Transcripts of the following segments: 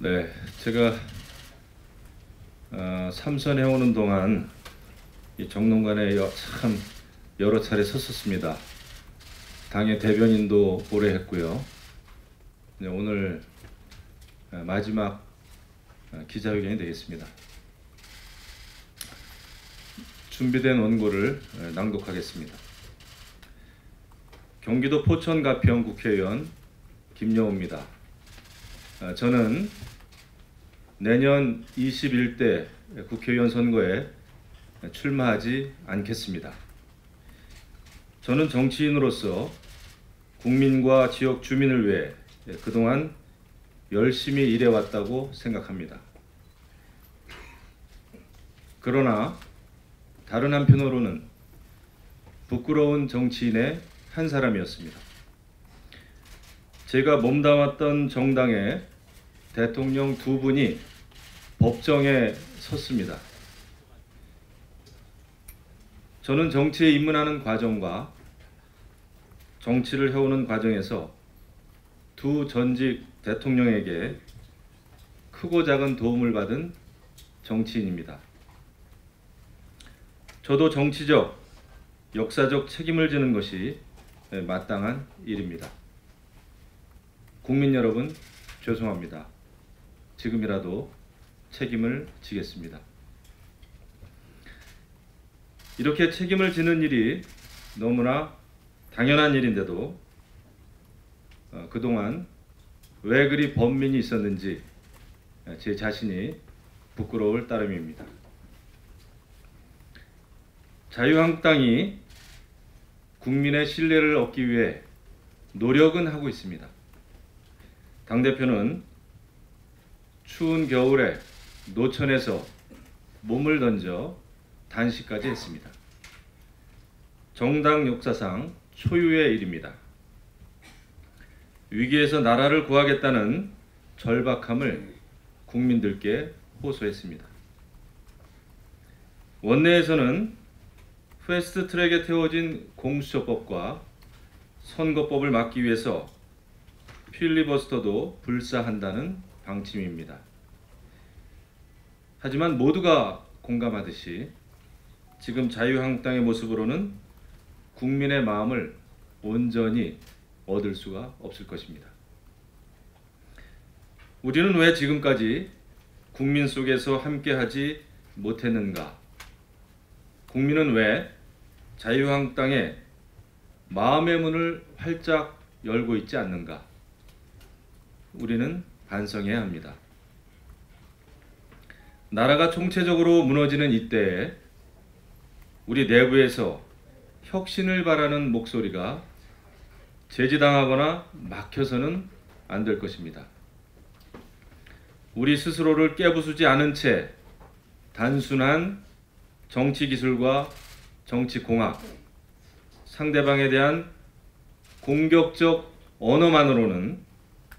네, 제가 삼선해오는 동안 이 정론관에 참 여러 차례 섰었습니다. 당의 대변인도 오래 했고요. 오늘 마지막 기자회견이 되겠습니다. 준비된 원고를 낭독하겠습니다. 경기도 포천 가평 국회의원 김여우입니다. 저는 내년 21대 국회의원 선거에 출마하지 않겠습니다. 저는 정치인으로서 국민과 지역 주민을 위해 그동안 열심히 일해왔다고 생각합니다. 그러나 다른 한편으로는 부끄러운 정치인의 한 사람이었습니다. 제가 몸담았던 정당의 대통령 두 분이 법정에 섰습니다. 저는 정치에 입문하는 과정과 정치를 해오는 과정에서 두 전직 대통령에게 크고 작은 도움을 받은 정치인입니다. 저도 정치적, 역사적 책임을 지는 것이 마땅한 일입니다. 국민 여러분, 죄송합니다. 지금이라도 책임을 지겠습니다. 이렇게 책임을 지는 일이 너무나 당연한 일인데도 그동안 왜 그리 번민이 있었는지 제 자신이 부끄러울 따름입니다. 자유한국당이 국민의 신뢰를 얻기 위해 노력은 하고 있습니다. 당대표는 추운 겨울에 노천에서 몸을 던져 단식까지 했습니다. 정당 역사상 초유의 일입니다. 위기에서 나라를 구하겠다는 절박함을 국민들께 호소했습니다. 원내에서는 패스트트랙에 태워진 공수처법과 선거법을 막기 위해서 필리버스터도 불사한다는 방침입니다. 하지만 모두가 공감하듯이 지금 자유한국당의 모습으로는 국민의 마음을 온전히 얻을 수가 없을 것입니다. 우리는 왜 지금까지 국민 속에서 함께하지 못했는가? 국민은 왜 자유한국당의 마음의 문을 활짝 열고 있지 않는가? 우리는 반성해야 합니다. 나라가 총체적으로 무너지는 이때에 우리 내부에서 혁신을 바라는 목소리가 제지당하거나 막혀서는 안 될 것입니다. 우리 스스로를 깨부수지 않은 채 단순한 정치 기술과 정치 공학, 상대방에 대한 공격적 언어만으로는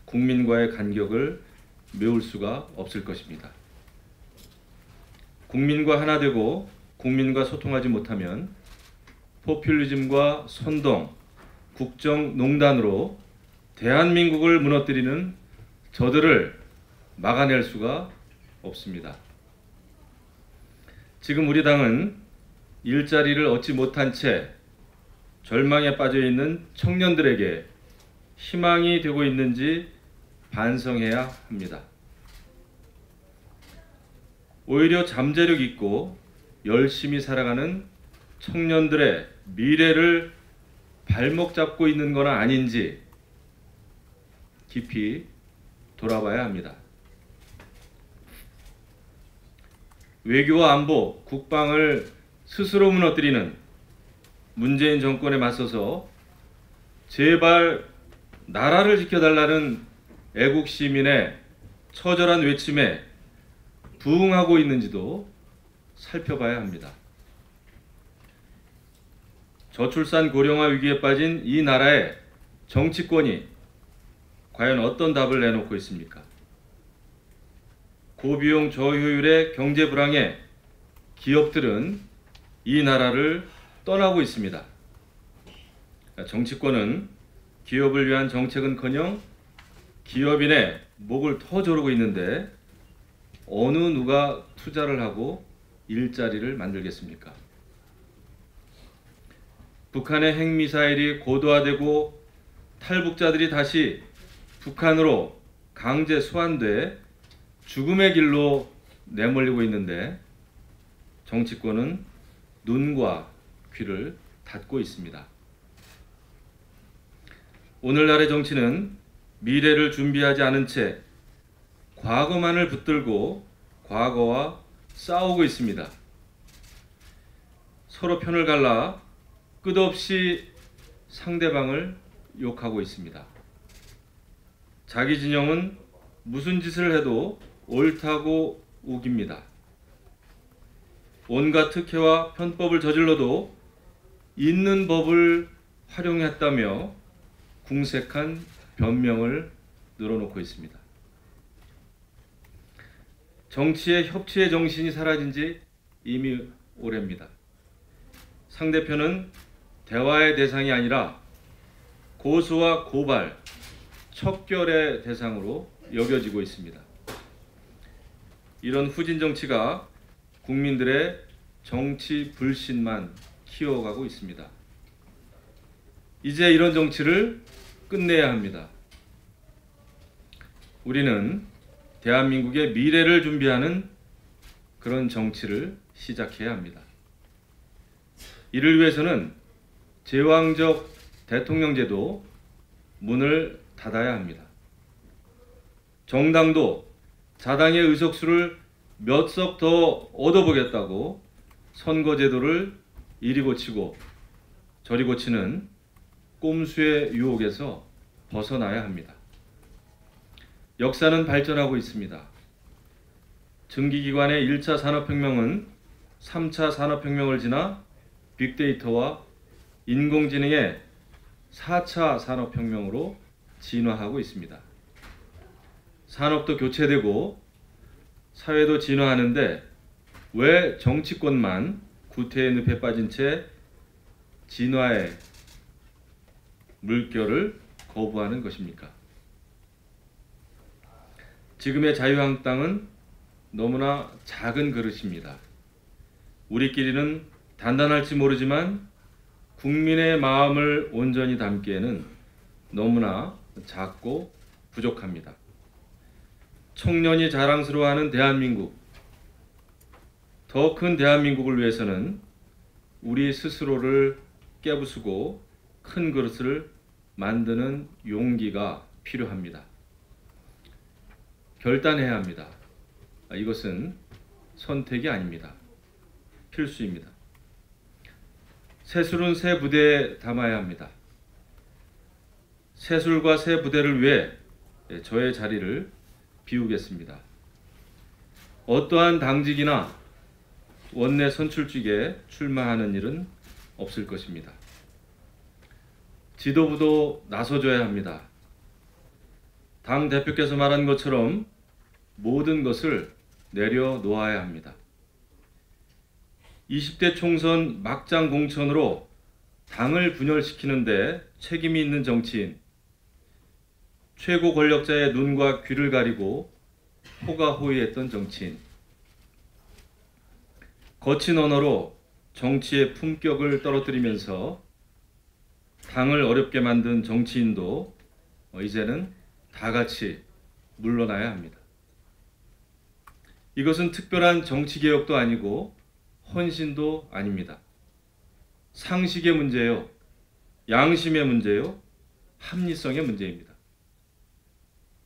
국민과의 간격을 메울 수가 없을 것입니다. 국민과 하나 되고 국민과 소통하지 못하면 포퓰리즘과 선동, 국정농단으로 대한민국을 무너뜨리는 저들을 막아낼 수가 없습니다. 지금 우리 당은 일자리를 얻지 못한 채 절망에 빠져 있는 청년들에게 희망이 되고 있는지 반성해야 합니다. 오히려 잠재력 있고 열심히 살아가는 청년들의 미래를 발목 잡고 있는 건 아닌지 깊이 돌아봐야 합니다. 외교와 안보, 국방을 스스로 무너뜨리는 문재인 정권에 맞서서 제발 나라를 지켜달라는 애국 시민의 처절한 외침에 부응하고 있는지도 살펴봐야 합니다. 저출산 고령화 위기에 빠진 이 나라의 정치권이 과연 어떤 답을 내놓고 있습니까? 고비용 저효율의 경제 불황에 기업들은 이 나라를 떠나고 있습니다. 정치권은 기업을 위한 정책은커녕 기업인의 목을 터 조르고 있는데 어느 누가 투자를 하고 일자리를 만들겠습니까? 북한의 핵미사일이 고도화되고 탈북자들이 다시 북한으로 강제 소환돼 죽음의 길로 내몰리고 있는데 정치권은 눈과 귀를 닫고 있습니다. 오늘날의 정치는 미래를 준비하지 않은 채 과거만을 붙들고 과거와 싸우고 있습니다. 서로 편을 갈라 끝없이 상대방을 욕하고 있습니다. 자기 진영은 무슨 짓을 해도 옳다고 우깁니다. 온갖 특혜와 편법을 저질러도 있는 법을 활용했다며 궁색한 변명을 늘어놓고 있습니다. 정치의 협치의 정신이 사라진 지 이미 오래입니다. 상대편은 대화의 대상이 아니라 고소와 고발, 척결의 대상으로 여겨지고 있습니다. 이런 후진 정치가 국민들의 정치 불신만 키워가고 있습니다. 이제 이런 정치를 끝내야 합니다. 우리는 대한민국의 미래를 준비하는 그런 정치를 시작해야 합니다. 이를 위해서는 제왕적 대통령제도 문을 닫아야 합니다. 정당도 자당의 의석수를 몇 석 더 얻어보겠다고 선거제도를 이리 고치고 저리 고치는 꼼수의 유혹에서 벗어나야 합니다. 역사는 발전하고 있습니다. 증기기관의 1차 산업혁명은 3차 산업혁명을 지나 빅데이터와 인공지능의 4차 산업혁명으로 진화하고 있습니다. 산업도 교체되고 사회도 진화하는데 왜 정치권만 구태의 늪에 빠진 채 진화의 물결을 거부하는 것입니까? 지금의 자유한국당은 너무나 작은 그릇입니다. 우리끼리는 단단할지 모르지만 국민의 마음을 온전히 담기에는 너무나 작고 부족합니다. 청년이 자랑스러워하는 대한민국, 더 큰 대한민국을 위해서는 우리 스스로를 깨부수고 큰 그릇을 만드는 용기가 필요합니다. 결단해야 합니다. 이것은 선택이 아닙니다. 필수입니다. 새술은 새 부대에 담아야 합니다. 새술과 새 부대를 위해 저의 자리를 비우겠습니다. 어떠한 당직이나 원내 선출직에 출마하는 일은 없을 것입니다. 지도부도 나서줘야 합니다. 당 대표께서 말한 것처럼 모든 것을 내려놓아야 합니다. 20대 총선 막장 공천으로 당을 분열시키는데 책임이 있는 정치인, 최고 권력자의 눈과 귀를 가리고 호가호위했던 정치인, 거친 언어로 정치의 품격을 떨어뜨리면서 당을 어렵게 만든 정치인도 이제는 다 같이 물러나야 합니다. 이것은 특별한 정치개혁도 아니고 헌신도 아닙니다. 상식의 문제요, 양심의 문제요, 합리성의 문제입니다.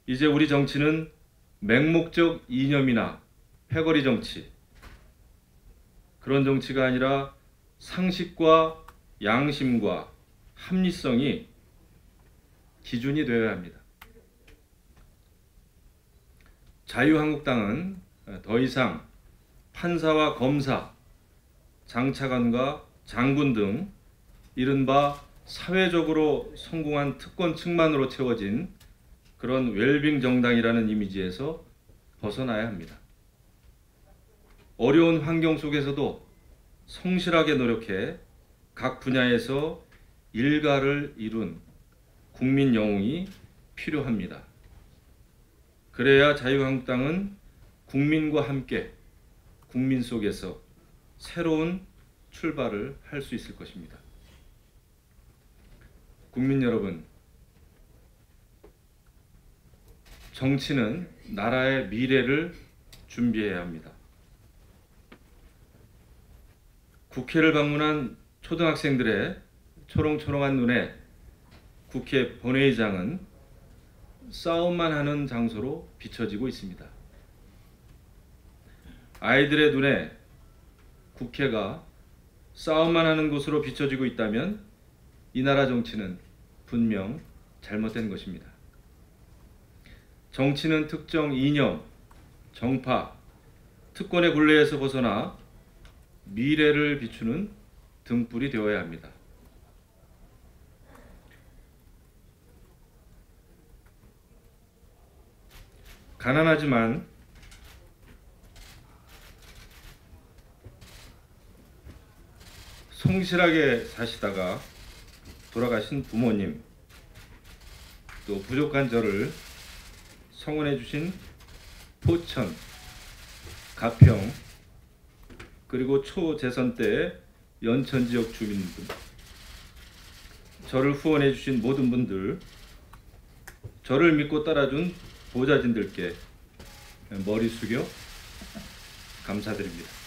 이제 우리 정치는 맹목적 이념이나 패거리 정치, 그런 정치가 아니라 상식과 양심과 합리성이 기준이 되어야 합니다. 자유한국당은 더 이상 판사와 검사, 장차관과 장군 등 이른바 사회적으로 성공한 특권층만으로 채워진 그런 웰빙 정당이라는 이미지에서 벗어나야 합니다. 어려운 환경 속에서도 성실하게 노력해 각 분야에서 일가를 이룬 국민 영웅이 필요합니다. 그래야 자유한국당은 국민과 함께 국민 속에서 새로운 출발을 할 수 있을 것입니다. 국민 여러분, 정치는 나라의 미래를 준비해야 합니다. 국회를 방문한 초등학생들의 초롱초롱한 눈에 국회 본회의장은 싸움만 하는 장소로 비춰지고 있습니다. 아이들의 눈에 국회가 싸움만 하는 곳으로 비춰지고 있다면 이 나라 정치는 분명 잘못된 것입니다. 정치는 특정 이념, 정파, 특권의 굴레에서 벗어나 미래를 비추는 등불이 되어야 합니다. 가난하지만 성실하게 사시다가 돌아가신 부모님, 또 부족한 저를 성원해 주신 포천, 가평, 그리고 초재선 때 연천 지역 주민들, 저를 후원해 주신 모든 분들, 저를 믿고 따라준 보좌진들께 머리 숙여 감사드립니다.